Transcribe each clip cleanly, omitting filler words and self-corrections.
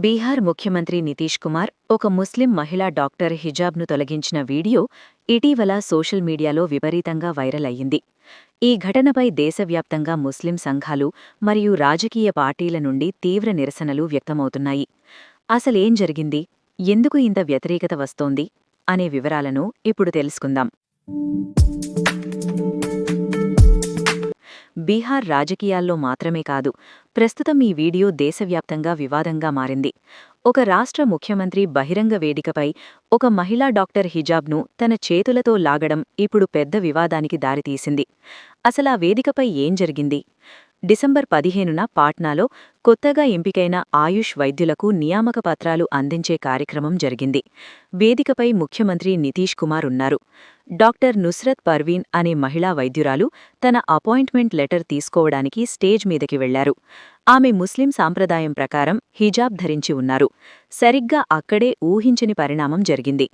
బీహార్ ముఖ్యమంత్రి నితీష్ కుమార్ ఒక ముస్లిం మహిళా డాక్టర్ హిజాబ్ను తొలగించిన వీడియో ఇటీవల సోషల్ మీడియాలో విపరీతంగా వైరల్ అయ్యింది. ఈ ఘటనపై దేశవ్యాప్తంగా ముస్లిం సంఘాలు మరియు రాజకీయ పార్టీల నుండి తీవ్ర నిరసనలు వ్యక్తమవుతున్నాయి. అసలేం జరిగింది, ఎందుకు ఇంత వ్యతిరేకత వస్తోంది అనే వివరాలను ఇప్పుడు తెలుసుకుందాం. బీహార్ రాజకీయాల్లో మాత్రమే కాదు, ప్రస్తుతం ఈ వీడియో దేశవ్యాప్తంగా వివాదంగా మారింది. ఒక రాష్ట్ర ముఖ్యమంత్రి బహిరంగ వేదికపై ఒక మహిళా డాక్టర్ హిజాబ్ను తన చేతులతో లాగడం ఇప్పుడు పెద్ద వివాదానికి దారితీసింది. అసలా వేదికపై ఏం జరిగింది? డిసెంబర్ 15న పాట్నాలో కొత్తగా ఎంపికైన ఆయుష్ వైద్యులకు నియామక పత్రాలు అందించే కార్యక్రమం జరిగింది. వేదికపై ముఖ్యమంత్రి నితీష్ కుమార్ ఉన్నారు. డాక్టర్ నుస్రత్ పర్వీన్ అనే మహిళా వైద్యురాలు తన అపాయింట్మెంట్ లెటర్ తీసుకోవడానికి స్టేజ్ మీదకి వెళ్లారు. ఆమె ముస్లిం సాంప్రదాయం ప్రకారం హిజాబ్ ధరించి ఉన్నారు. సరిగ్గా అక్కడే ఊహించని పరిణామం జరిగింది.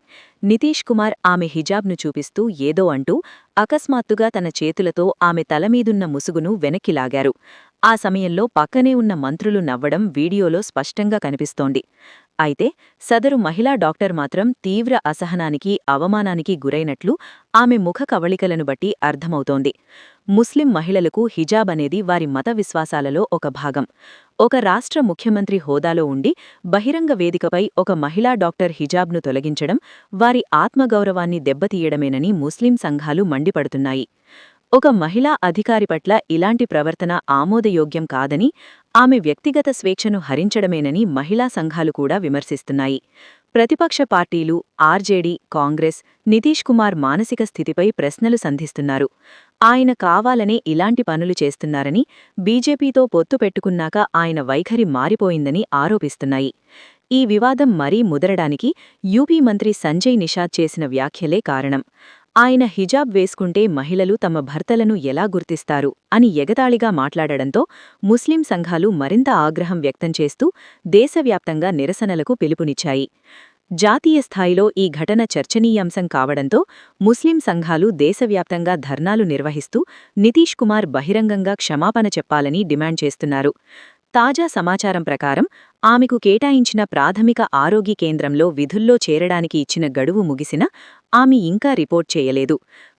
నితీష్ కుమార్ ఆమె హిజాబ్ను చూపిస్తూ ఏదో అంటూ అకస్మాత్తుగా తన చేతులతో ఆమె తలమీదున్న ముసుగును వెనక్కి లాగారు. ఆ సమయంలో పక్కనే ఉన్న మంత్రులు నవ్వడం వీడియోలో స్పష్టంగా కనిపిస్తోంది. అయితే సదరు మహిళా డాక్టర్ మాత్రం తీవ్ర అసహనానికి, అవమానానికి గురైనట్లు ఆమె ముఖ కవళికలను బట్టి అర్థమవుతోంది. ముస్లిం మహిళలకు హిజాబ్ అనేది వారి మత విశ్వాసాలలో ఒక భాగం. ఒక రాష్ట్ర ముఖ్యమంత్రి హోదాలో ఉండి బహిరంగ వేదికపై ఒక మహిళా డాక్టర్ హిజాబ్ను తొలగించడం వారి ఆత్మగౌరవాన్ని దెబ్బతీయడమేనని ముస్లిం సంఘాలు మండిపడుతున్నాయి. ఒక మహిళా అధికారి పట్ల ఇలాంటి ప్రవర్తన ఆమోదయోగ్యం కాదని, ఆమె వ్యక్తిగత స్వేచ్ఛను హరించడమేనని మహిళా సంఘాలు కూడా విమర్శిస్తున్నాయి. ప్రతిపక్ష పార్టీలు, ఆర్జేడీ, కాంగ్రెస్, నితీష్ కుమార్ మానసిక స్థితిపై ప్రశ్నలు సంధిస్తున్నారు. ఆయన కావాలనే ఇలాంటి పనులు చేస్తున్నారని, బీజేపీతో పొత్తు పెట్టుకున్నాక ఆయన వైఖరి మారిపోయిందని ఆరోపిస్తున్నాయి. ఈ వివాదం మరీ ముదరడానికి యూపీ మంత్రి సంజయ్ నిషాద్ చేసిన వ్యాఖ్యలే కారణం. ఆయన హిజాబ్ వేసుకుంటే మహిళలు తమ భర్తలను ఎలా గుర్తిస్తారు అని ఎగతాళిగా మాట్లాడడంతో ముస్లిం సంఘాలు మరింత ఆగ్రహం వ్యక్తం చేస్తూ దేశవ్యాప్తంగా నిరసనలకు పిలుపునిచ్చాయి. జాతీయ స్థాయిలో ఈ ఘటన చర్చనీయాంశం కావడంతో ముస్లిం సంఘాలు దేశవ్యాప్తంగా ధర్నాలు నిర్వహిస్తూ నితీష్ కుమార్ బహిరంగంగా క్షమాపణ చెప్పాలని డిమాండ్ చేస్తున్నారు. తాజా సమాచారం ప్రకారం ఆమెకు కేటాయించిన ప్రాథమిక ఆరోగ్య కేంద్రంలో విధుల్లో చేరడానికి ఇచ్చిన గడువు ముగిసినా ఆమె ఇంకా రిపోర్ట్ చేయలేదు.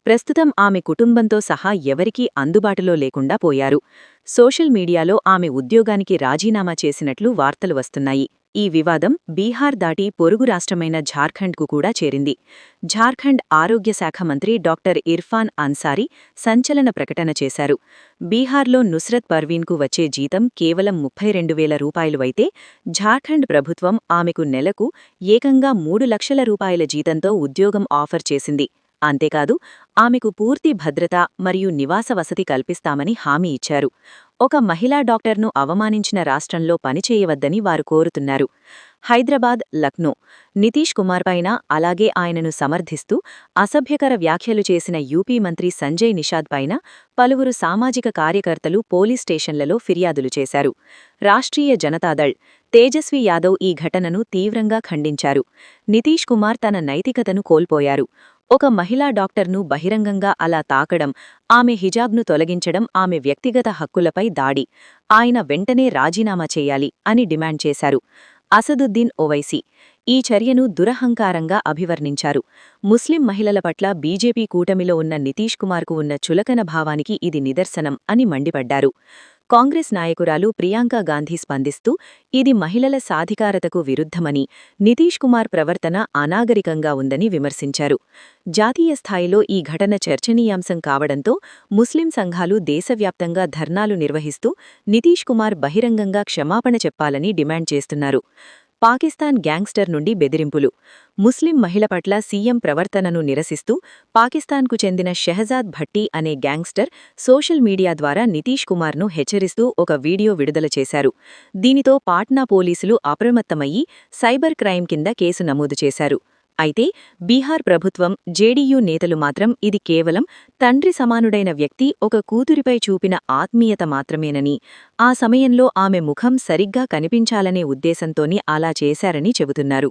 ప్రస్తుతం ఆమె కుటుంబంతో సహా ఎవరికీ అందుబాటులో లేకుండా పోయారు. సోషల్ మీడియాలో ఆమె ఉద్యోగానికి రాజీనామా చేసినట్లు వార్తలు వస్తున్నాయి. ఈ వివాదం బీహార్ దాటి పొరుగు రాష్ట్రమైన ఝార్ఖండ్కు కూడా చేరింది. ఝార్ఖండ్ ఆరోగ్య శాఖ మంత్రి డాక్టర్ ఇర్ఫాన్ అన్సారీ సంచలన ప్రకటన చేశారు. బీహార్లో నుస్రత్ పర్వీన్కు వచ్చే జీతం కేవలం 32,000 రూపాయలు అయితే ఝార్ఖండ్ ప్రభుత్వం ఆమెకు నెలకు ఏకంగా 3 లక్షల రూపాయల జీతంతో ఉద్యోగం ఆఫర్ చేసింది. అంతేకాదు, ఆమెకు పూర్తి భద్రత మరియు నివాస వసతి కల్పిస్తామని హామీ ఇచ్చారు. ఒక మహిళా డాక్టర్ను అవమానించిన రాష్ట్రంలో పనిచేయవద్దని వారు కోరుతున్నారు. హైదరాబాద్, లక్నో నితీష్ కుమార్ పైన, అలాగే ఆయనను సమర్థిస్తూ అసభ్యకర వ్యాఖ్యలు చేసిన యూపీ మంత్రి సంజయ్ నిషాద్ పైన పలువురు సామాజిక కార్యకర్తలు పోలీస్ స్టేషన్లలో ఫిర్యాదులు చేశారు. రాష్ట్రీయ జనతాదళ్ తేజస్వి యాదవ్ ఈ ఘటనను తీవ్రంగా ఖండించారు. నితీష్ కుమార్ తన నైతికతను కోల్పోయారు. ఒక మహిళా డాక్టర్ను బహిరంగంగా అలా తాకడం, ఆమె హిజాబ్ను తొలగించడం ఆమె వ్యక్తిగత హక్కులపై దాడి. ఆయన వెంటనే రాజీనామా చేయాలి అని డిమాండ్ చేశారు. అసదుద్దీన్ ఓవైసీ ఈ చర్యను దురహంకారంగా అభివర్ణించారు. ముస్లిం మహిళల పట్ల బీజేపీ కూటమిలో ఉన్న నితీష్ కుమార్కు ఉన్న చులకన భావానికి ఇది నిదర్శనం అని మండిపడ్డారు. కాంగ్రెస్ నాయకురాలు ప్రియాంకా గాంధీ స్పందిస్తూ ఇది మహిళల సాధికారతకు విరుద్ధమని, నితీష్ కుమార్ ప్రవర్తన అనాగరికంగా ఉందని విమర్శించారు. జాతీయ స్థాయిలో ఈ ఘటన చర్చనీయాంశం కావడంతో ముస్లిం సంఘాలు దేశవ్యాప్తంగా ధర్నాలు నిర్వహిస్తూ నితీష్ కుమార్ బహిరంగంగా క్షమాపణ చెప్పాలని డిమాండ్ చేస్తున్నారు. పాకిస్తాన్ గ్యాంగ్స్టర్ నుండి బెదిరింపులు. ముస్లిం మహిళ పట్ల సీఎం ప్రవర్తనను నిరసిస్తూ పాకిస్తాన్కు చెందిన షెహజాద్ భట్టి అనే గ్యాంగ్స్టర్ సోషల్ మీడియా ద్వారా నితీష్ కుమార్ను హెచ్చరిస్తూ ఒక వీడియో విడుదల చేశారు. దీనితో పాట్నా పోలీసులు అప్రమత్తమయ్యి సైబర్ క్రైమ్ కింద కేసు నమోదు చేశారు. అయితే బీహార్ ప్రభుత్వం జేడీయూ నేతలు మాత్రం ఇది కేవలం తండ్రి సమానుడైన వ్యక్తి ఒక కూతురిపై చూపిన ఆత్మీయత మాత్రమేనని, ఆ సమయంలో ఆమె ముఖం సరిగ్గా కనిపించాలనే ఉద్దేశంతోని అలా చేశారని చెబుతున్నారు.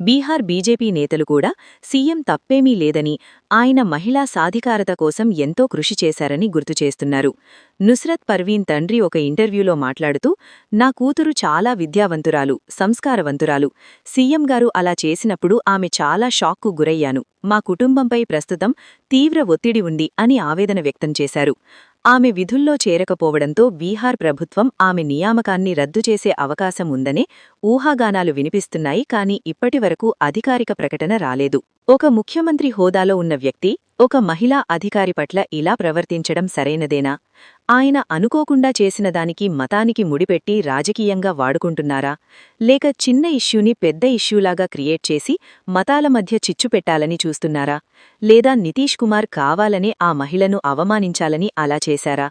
బీహార్ బీజేపీ నేతలు కూడా సీఎం తప్పేమీ లేదని, ఆయన మహిళా సాధికారత కోసం ఎంతో కృషి చేశారని గుర్తుచేస్తున్నారు. నుస్రత్ పర్వీన్ తండ్రి ఒక ఇంటర్వ్యూలో మాట్లాడుతూ, నా కూతురు చాలా విద్యావంతురాలు, సంస్కారవంతురాలు. సీఎం గారు అలా చేసినప్పుడు ఆమె చాలా షాక్కు గురయ్యాను. మా కుటుంబంపై ప్రస్తుతం తీవ్ర ఒత్తిడి ఉంది అని ఆవేదన వ్యక్తం చేశారు. ఆమె విధుల్లో చేరకపోవడంతో బీహార్ ప్రభుత్వం ఆమె నియామకాన్ని రద్దు చేసే అవకాశం ఉందనే ఊహాగానాలు వినిపిస్తున్నాయి. కానీ ఇప్పటివరకు అధికారిక ప్రకటన రాలేదు. ఒక ముఖ్యమంత్రి హోదాలో ఉన్న వ్యక్తి ఒక మహిళా అధికారి పట్ల ఇలా ప్రవర్తించడం సరైనదేనా? ఆయన అనుకోకుండా చేసిన దానికి మతానికి ముడిపెట్టి రాజకీయంగా వాడుకుంటున్నారా? లేక చిన్న ఇష్యూని పెద్ద ఇష్యూలాగా క్రియేట్ చేసి మతాల మధ్య చిచ్చు పెట్టాలని చూస్తున్నారా? లేదా నితీష్ కుమార్ కావాలనే ఆ మహిళను అవమానించాలని అలా చేశారా?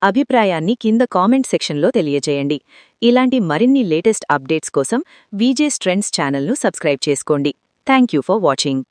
అభిప్రాయాన్ని కింద కామెంట్ సెక్షన్లో తెలియజేయండి. ఇలాంటి మరిన్ని లేటెస్ట్ అప్డేట్స్ కోసం వీజేస్ ట్రెండ్స్ ఛానల్ను సబ్స్క్రైబ్ చేసుకోండి. Thank you for watching.